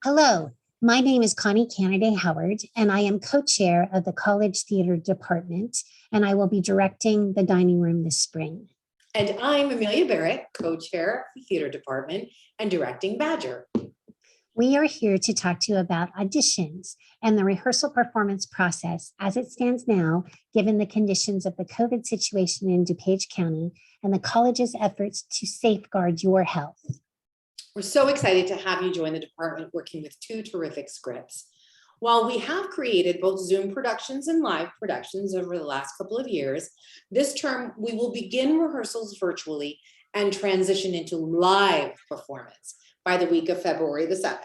Hello, my name is Connie Canada Howard, and I am co-chair of the College Theater Department, and I will be directing the dining room this spring. And I'm Amelia Barrett, co-chair of the theater department and directing Badger. We are here to talk to you about auditions and the rehearsal performance process as it stands now, given the conditions of the COVID situation in DuPage County and the college's efforts to safeguard your health. We're so excited to have you join the department working with two terrific scripts. While we have created both Zoom productions and live productions over the last couple of years, this term we will begin rehearsals virtually and transition into live performance by the week of February the 7th.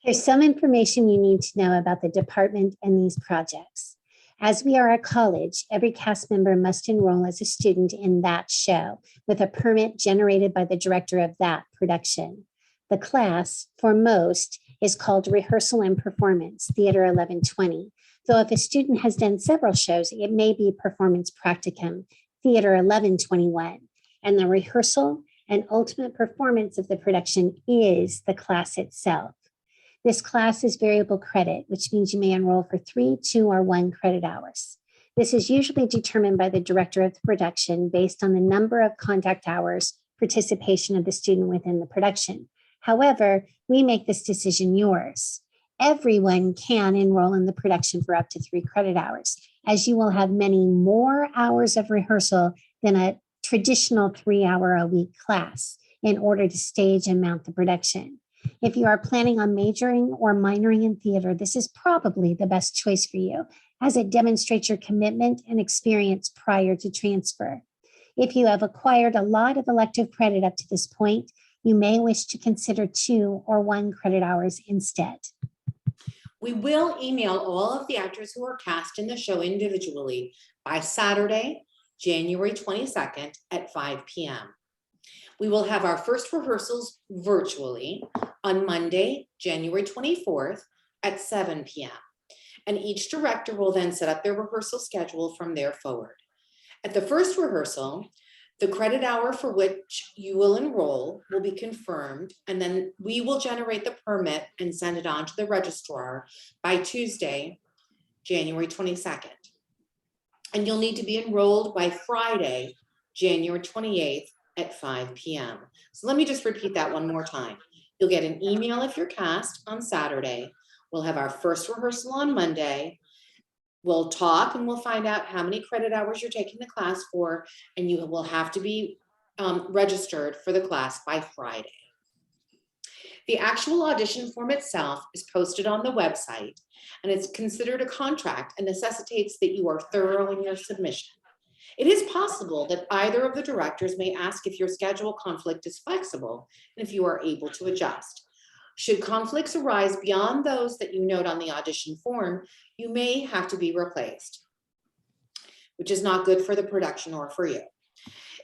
Here's some information you need to know about the department and these projects. As we are a college, every cast member must enroll as a student in that show with a permit generated by the director of that production. The class, for most, is called Rehearsal and Performance, Theater 1120. Though if a student has done several shows, it may be Performance Practicum, Theater 1121. And the rehearsal and ultimate performance of the production is the class itself. This class is variable credit, which means you may enroll for 3, 2, or 1 credit hours. This is usually determined by the director of the production based on the number of contact hours participation of the student within the production. However, we make this decision yours. Everyone can enroll in the production for up to 3 credit hours, as you will have many more hours of rehearsal than a traditional 3-hour-a-week class in order to stage and mount the production. If you are planning on majoring or minoring in theater, this is probably the best choice for you, as it demonstrates your commitment and experience prior to transfer. If you have acquired a lot of elective credit up to this point, you may wish to consider 2 or 1 credit hours instead. We will email all of the actors who are cast in the show individually by Saturday, January 22nd at 5 p.m. We will have our first rehearsals virtually on Monday, January 24th at 7 p.m. And each director will then set up their rehearsal schedule from there forward. At the first rehearsal, the credit hour for which you will enroll will be confirmed, and then we will generate the permit and send it on to the registrar by Tuesday, January 22nd. And you'll need to be enrolled by Friday, January 28th at 5 p.m. So let me just repeat that one more time. You'll get an email if you're cast on Saturday. We'll have our first rehearsal on Monday. We'll talk and we'll find out how many credit hours you're taking the class for, and you will have to be registered for the class by Friday. The actual audition form itself is posted on the website, and it's considered a contract and necessitates that you are thorough in your submission. It is possible that either of the directors may ask if your schedule conflict is flexible and if you are able to adjust. Should conflicts arise beyond those that you note on the audition form, you may have to be replaced, which is not good for the production or for you.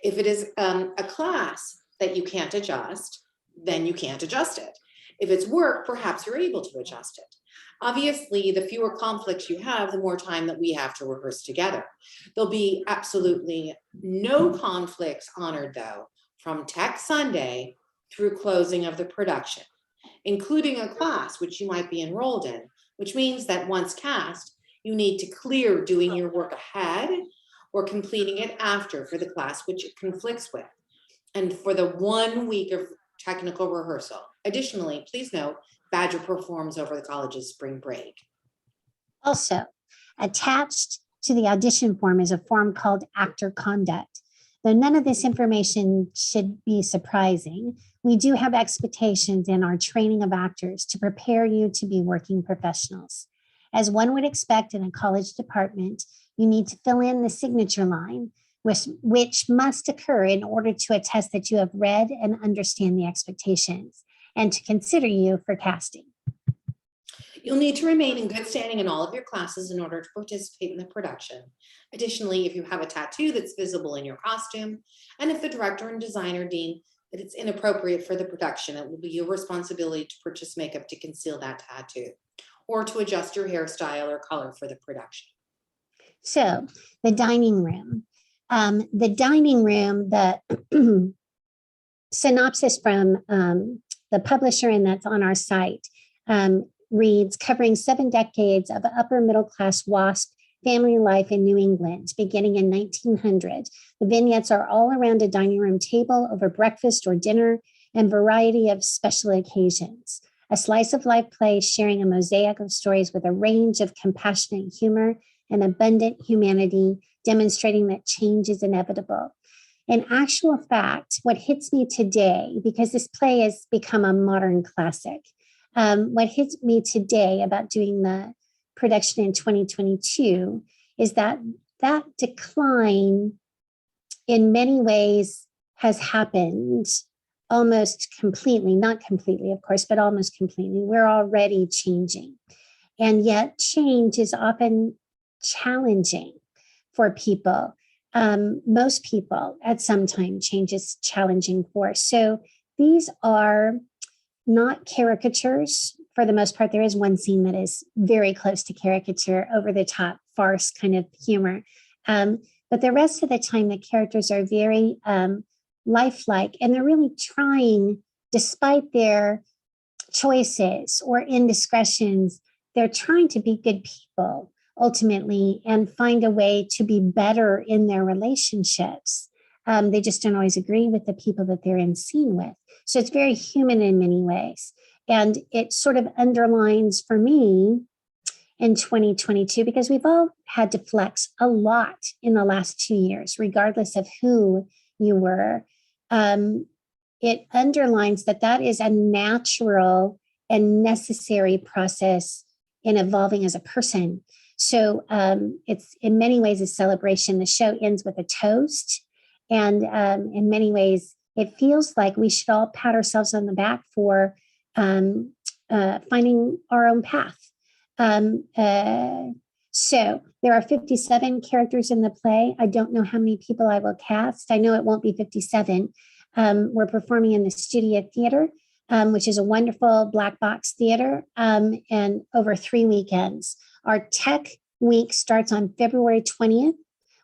If it is a class that you can't adjust, then you can't adjust it. If it's work, perhaps you're able to adjust it. Obviously, the fewer conflicts you have, the more time that we have to rehearse together. There'll be absolutely no conflicts honored, though, from Tech Sunday through closing of the production, including a class which you might be enrolled in, which means that once cast, you need to clear doing your work ahead or completing it after for the class which it conflicts with, and for the 1 week of technical rehearsal. Additionally, please note, Badger performs over the college's spring break. Also, attached to the audition form is a form called Actor Conduct. Though none of this information should be surprising, we do have expectations in our training of actors to prepare you to be working professionals. As one would expect in a college department, you need to fill in the signature line, which must occur in order to attest that you have read and understand the expectations and to consider you for casting. You'll need to remain in good standing in all of your classes in order to participate in the production. Additionally, if you have a tattoo that's visible in your costume, and if the director and designer deem that it's inappropriate for the production, it will be your responsibility to purchase makeup to conceal that tattoo or to adjust your hairstyle or color for the production. So the dining room. The synopsis from the publisher, and that's on our site, reads, covering 7 decades of upper middle class WASP family life in New England, beginning in 1900. The vignettes are all around a dining room table over breakfast or dinner and variety of special occasions. A slice of life play sharing a mosaic of stories with a range of compassionate humor and abundant humanity, demonstrating that change is inevitable. In actual fact, what hits me today, because this play has become a modern classic, what hits me today about doing the production in 2022 is that that decline in many ways has happened almost completely, not completely, of course, but almost completely. We're already changing. And yet change is often challenging for people. Most people at some time change is challenging for. So these are not caricatures for the most part. There is one scene that is very close to caricature, over the top farce kind of humor. But the rest of the time, the characters are very lifelike, and they're really trying, despite their choices or indiscretions, they're trying to be good people ultimately and find a way to be better in their relationships. They just don't always agree with the people that they're in scene with. So it's very human in many ways. And it sort of underlines for me in 2022, because we've all had to flex a lot in the last 2 years, regardless of who you were. It underlines that that is a natural and necessary process in evolving as a person. So it's in many ways a celebration. The show ends with a toast. And in many ways, it feels like we should all pat ourselves on the back for finding our own path. So there are 57 characters in the play. I don't know how many people I will cast. I know it won't be 57. We're performing in the Studio Theater, which is a wonderful black box theater, and over 3 weekends. Our tech week starts on February 20th.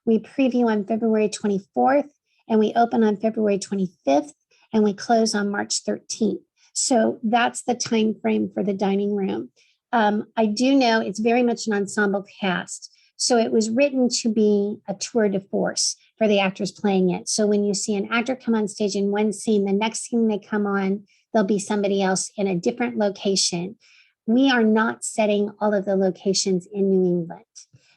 We preview on February 24th, and we open on February 25th, and we close on March 13th. So that's the time frame for the dining room. I do know it's very much an ensemble cast. So it was written to be a tour de force for the actors playing it. So when you see an actor come on stage in one scene, the next scene they come on, there'll be somebody else in a different location. We are not setting all of the locations in New England.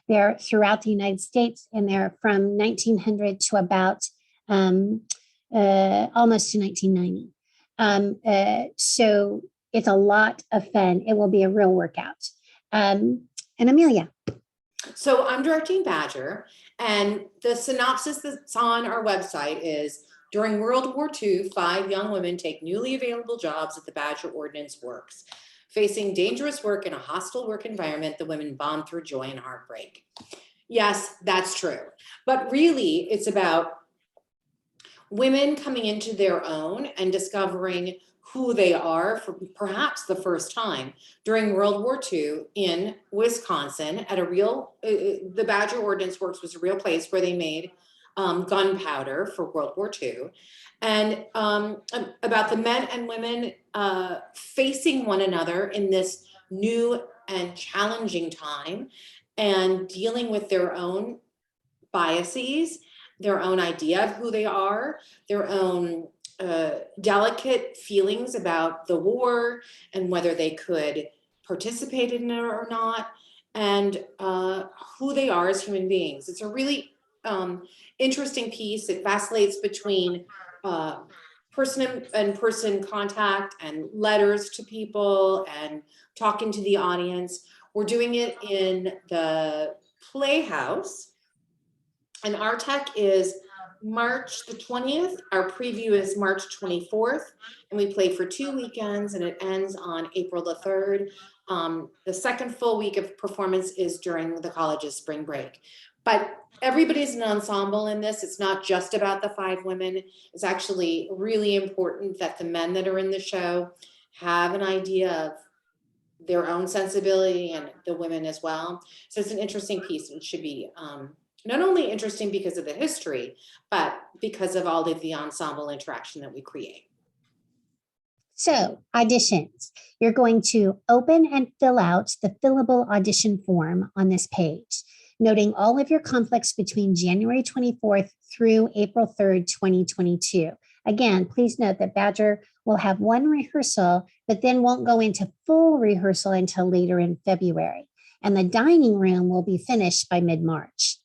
They're throughout the United States, and they're from 1900 to about almost to 1990. So it's a lot of fun. It will be a real workout. And Amelia. So I'm directing Badger, and the synopsis that's on our website is: during World War II, 5 young women take newly available jobs at the Badger Ordnance Works. Facing dangerous work in a hostile work environment, the women bond through joy and heartbreak. Yes, that's true. But really, it's about women coming into their own and discovering who they are for perhaps the first time during World War II in Wisconsin at a real, the Badger Ordnance Works was a real place where they made gunpowder for World War II. And about the men and women facing one another in this new and challenging time and dealing with their own biases, their own idea of who they are, their own delicate feelings about the war and whether they could participate in it or not, and who they are as human beings. It's a really interesting piece. It vacillates between person and person contact and letters to people and talking to the audience. We're doing it in the Playhouse, and our tech is March the 20th. Our preview is March 24th, and we play for 2 weekends, and it ends on April the 3rd. The second full week of performance is during the college's spring break. But everybody's an ensemble in this. It's not just about the 5 women. It's actually really important that the men that are in the show have an idea of their own sensibility, and the women as well. So it's an interesting piece, and should be not only interesting because of the history, but because of all of the ensemble interaction that we create. So auditions, you're going to open and fill out the fillable audition form on this page, noting all of your conflicts between January 24th through April 3rd, 2022. Again, please note that Badger will have one rehearsal, but then won't go into full rehearsal until later in February. And the dining room will be finished by mid-March.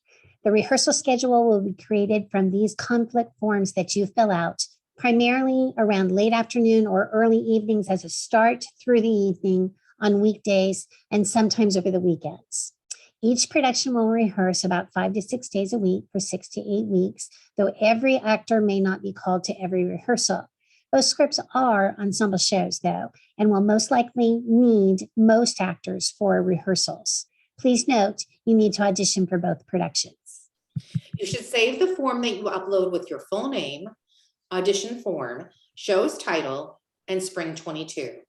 The rehearsal schedule will be created from these conflict forms that you fill out, primarily around late afternoon or early evenings as a start through the evening on weekdays and sometimes over the weekends. Each production will rehearse about 5 to 6 days a week for 6 to 8 weeks, though every actor may not be called to every rehearsal. Both scripts are ensemble shows, though, and will most likely need most actors for rehearsals. Please note, you need to audition for both productions. You should save the form that you upload with your full name, audition form, show's title, and spring 22.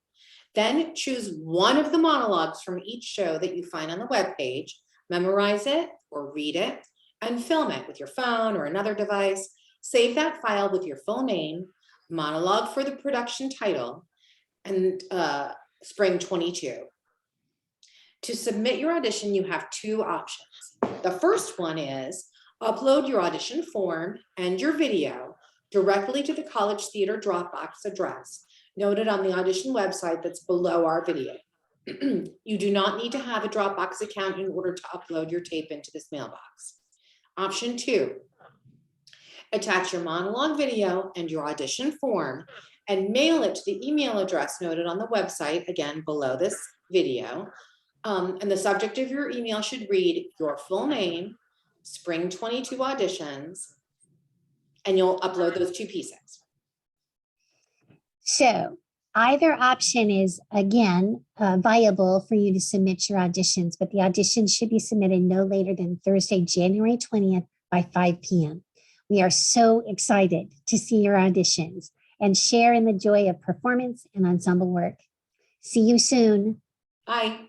Then choose one of the monologues from each show that you find on the webpage, memorize it or read it, and film it with your phone or another device. Save that file with your full name, monologue for the production title, and spring 22. To submit your audition, you have two options. The first one is upload your audition form and your video directly to the College Theater Dropbox address noted on the audition website that's below our video. You do not need to have a Dropbox account in order to upload your tape into this mailbox. Option 2, attach your monologue video and your audition form and mail it to the email address noted on the website, again, below this video. And the subject of your email should read your full name, spring 22 auditions, and you'll upload those two pieces. So either option is, again, viable for you to submit your auditions, but the auditions should be submitted no later than Thursday, January 20th by 5 p.m. We are so excited to see your auditions and share in the joy of performance and ensemble work. See you soon. Bye.